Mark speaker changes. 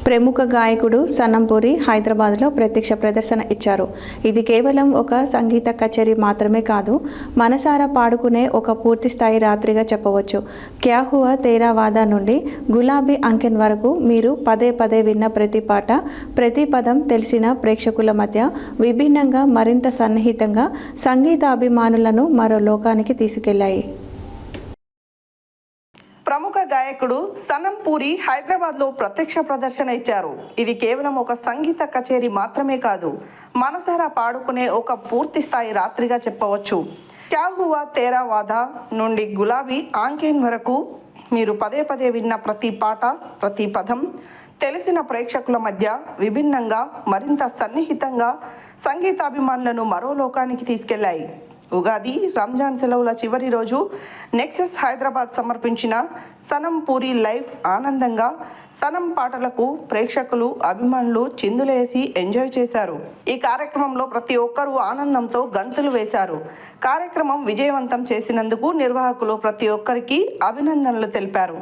Speaker 1: ప్రముఖ గాయకుడు సనం పూరి హైదరాబాద్లో ప్రత్యక్ష ప్రదర్శన ఇచ్చారు. ఇది కేవలం ఒక సంగీత కచేరీ మాత్రమే కాదు, మనసారా పాడుకునే ఒక పూర్తి స్థాయి రాత్రిగా చెప్పవచ్చు. క్యా హువా తేరా వాదా నుండి గులాబీ అంకెన్ వరకు మీరు పదే పదే విన్న ప్రతి పాట, ప్రతి పదం తెలిసిన ప్రేక్షకుల మధ్య విభిన్నంగా, మరింత సన్నిహితంగా సంగీతాభిమానులను మరో లోకానికి తీసుకెళ్లాయి.
Speaker 2: ప్రముఖ గాయకుడు సనం పూరి హైదరాబాద్లో ప్రత్యక్ష ప్రదర్శన ఇచ్చారు. ఇది కేవలం ఒక సంగీత కచేరీ మాత్రమే కాదు, మనసారా పాడుకునే ఒక పూర్తి స్థాయి రాత్రిగా చెప్పవచ్చు. క్యా హువా తేరా వాదా నుండి గులాబీ ఆంకెన్ వరకు మీరు పదే పదే విన్న ప్రతి పాట, ప్రతి పదం తెలిసిన ప్రేక్షకుల మధ్య విభిన్నంగా, మరింత సన్నిహితంగా సంగీతాభిమానులను మరో లోకానికి తీసుకెళ్లాయి. ఉగాది, రంజాన్ సెలవుల చివరి రోజు నెక్సెస్ హైదరాబాద్ సమర్పించిన సనం పూరి లైవ్ ఆనందంగా సనం పాటలకు ప్రేక్షకులు, అభిమానులు చిందులేసి ఎంజాయ్ చేశారు. ఈ కార్యక్రమంలో ప్రతి ఒక్కరూ ఆనందంతో గంతులు వేశారు. కార్యక్రమం విజయవంతం చేసినందుకు నిర్వాహకులు ప్రతి ఒక్కరికి అభినందనలు తెలిపారు.